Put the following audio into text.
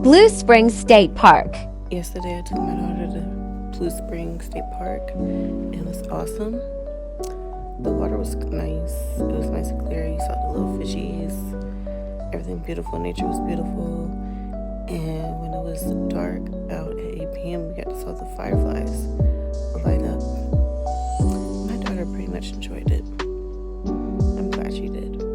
Blue Springs State Park. Yesterday I took my daughter to Blue Springs State Park. It was awesome. The water was nice. It was nice and clear. You saw the little fishies. Everything beautiful. Nature was beautiful. And when it was dark out at 8 p.m., we got to saw the fireflies light up. My daughter pretty much enjoyed it. I'm glad she did.